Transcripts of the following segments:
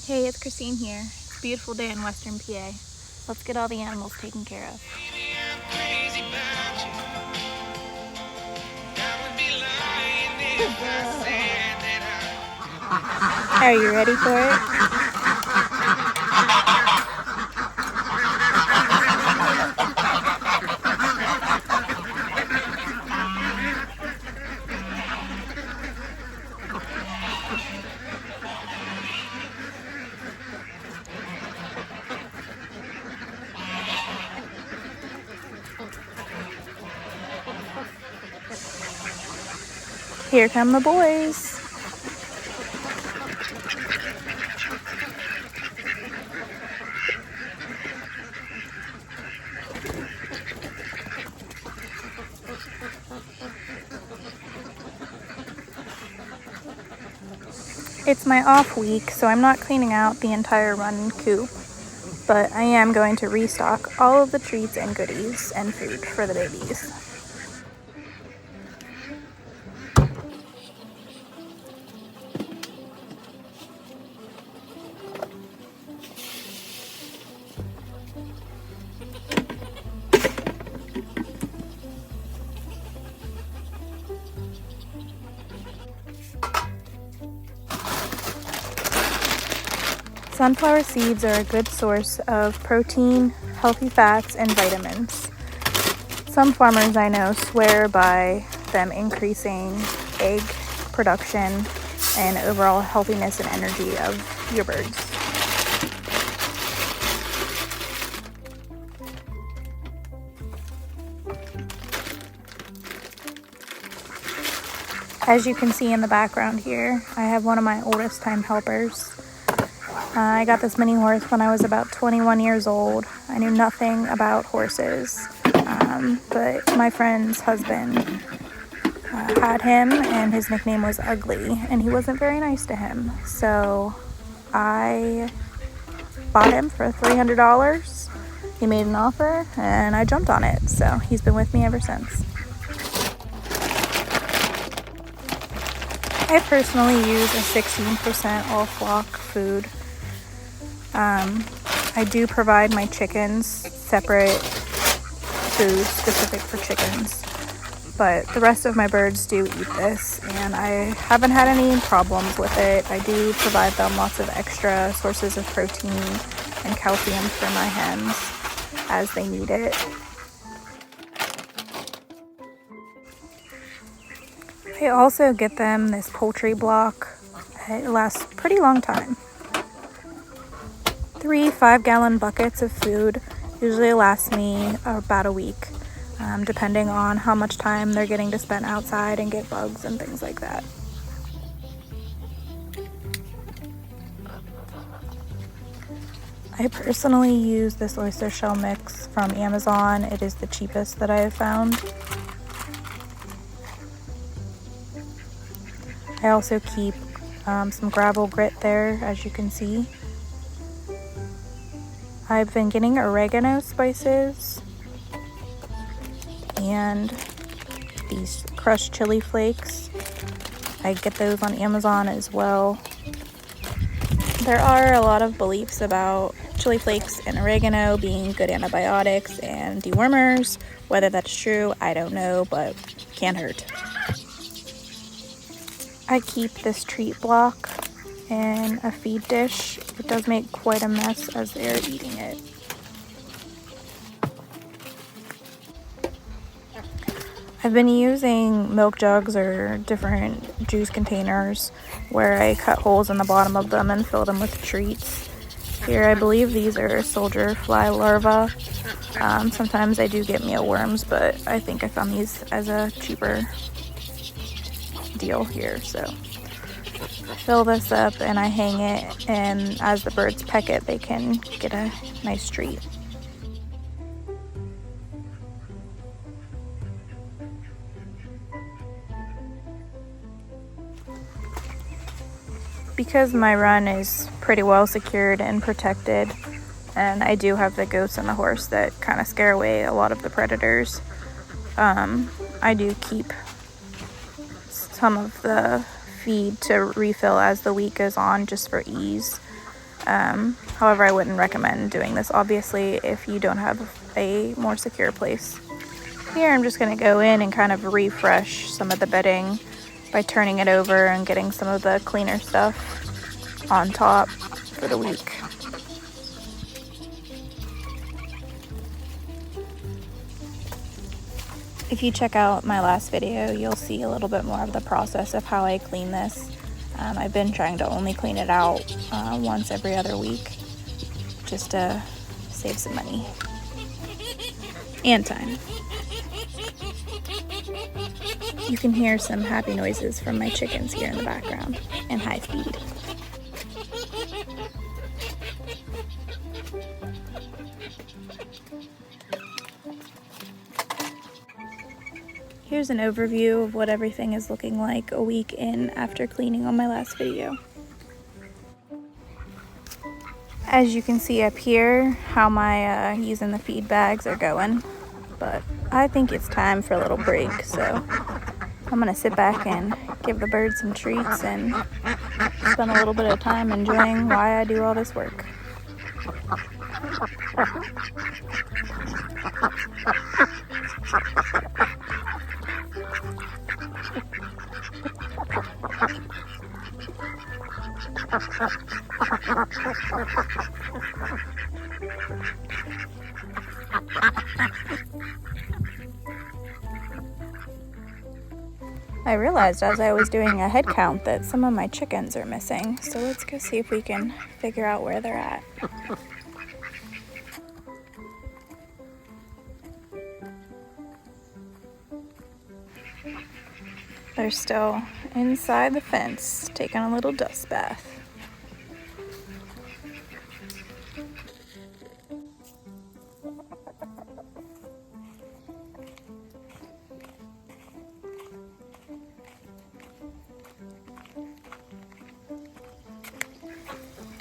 Hey, it's Christine here. It's a beautiful day in Western PA. Let's get all the animals taken care of. Are you ready for it? Here come the boys. It's my off week, so I'm not cleaning out the entire run coop, but I am going to restock all of the treats and goodies and food for the babies. Sunflower seeds are a good source of protein, healthy fats, and vitamins. Some farmers I know swear by them increasing egg production and overall healthiness and energy of your birds. As you can see in the background here, I have one of my oldest time helpers. I got this mini horse when I was about 21 years old. I knew nothing about horses, but my friend's husband had him, and his nickname was Ugly, and he wasn't very nice to him. So I bought him for $300. He made an offer, and I jumped on it. So he's been with me ever since. I personally use a 16% all flock food. I do provide my chickens separate food specific for chickens, but the rest of my birds do eat this, and I haven't had any problems with it. I do provide them lots of extra sources of protein and calcium for my hens as they need it. I also get them this poultry block. It lasts a pretty long time. 3 5-gallon buckets of food usually last me about a week, depending on how much time they're getting to spend outside and get bugs and things like that. I personally use this oyster shell mix from Amazon. It is the cheapest that I have found. I also keep some gravel grit there, as you can see. I've been getting oregano spices and these crushed chili flakes. I get those on Amazon as well. There are a lot of beliefs about chili flakes and oregano being good antibiotics and dewormers. Whether that's true, I don't know, but can't hurt. I keep this treat block in a feed dish. It does make quite a mess as they're eating it. I've been using milk jugs or different juice containers where I cut holes in the bottom of them and fill them with treats. Here I believe these are soldier fly larvae. Sometimes I do get mealworms, but I think I found these as a cheaper deal here. So fill this up and I hang it, and as the birds peck it, they can get a nice treat. Because my run is pretty well secured and protected, and I do have the goats and the horse that kind of scare away a lot of the predators, I do keep some of the feed to refill as the week goes on, just for ease. However, I wouldn't recommend doing this, obviously, if you don't have a more secure place. Here, I'm just going to go in and kind of refresh some of the bedding by turning it over and getting some of the cleaner stuff on top for the week. If you check out my last video, you'll see a little bit more of the process of how I clean this. I've been trying to only clean it out once every other week, just to save some money and time. You can hear some happy noises from my chickens here in the background and high speed. Here's an overview of what everything is looking like a week in after cleaning on my last video. As you can see up here, how my using the feed bags are going, but I think it's time for a little break, so I'm gonna sit back and give the birds some treats and spend a little bit of time enjoying why I do all this work. I realized as I was doing a head count that some of my chickens are missing, so let's go see if we can figure out where they're at. They're still inside the fence, taking a little dust bath.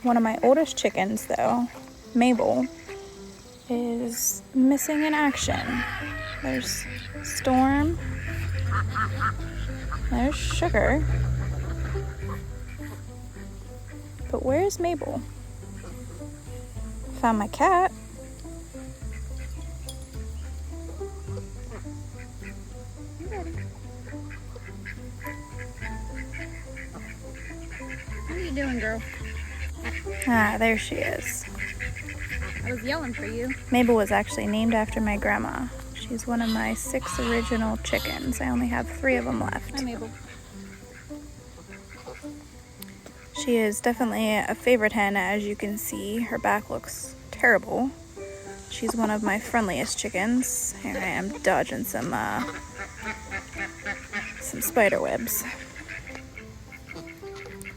One of my oldest chickens, though, Mabel, is missing in action. There's Storm. There's Sugar. But where's Mabel? Found my cat. What are you doing, girl? Ah, there she is. I was yelling for you. Mabel was actually named after my grandma. She's one of my 6 original chickens. I only have 3 of them left. Hi, Mabel. She is definitely a favorite hen, as you can see. Her back looks terrible. She's one of my friendliest chickens. Here I am dodging some spider webs.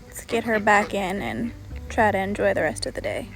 Let's get her back in and try to enjoy the rest of the day.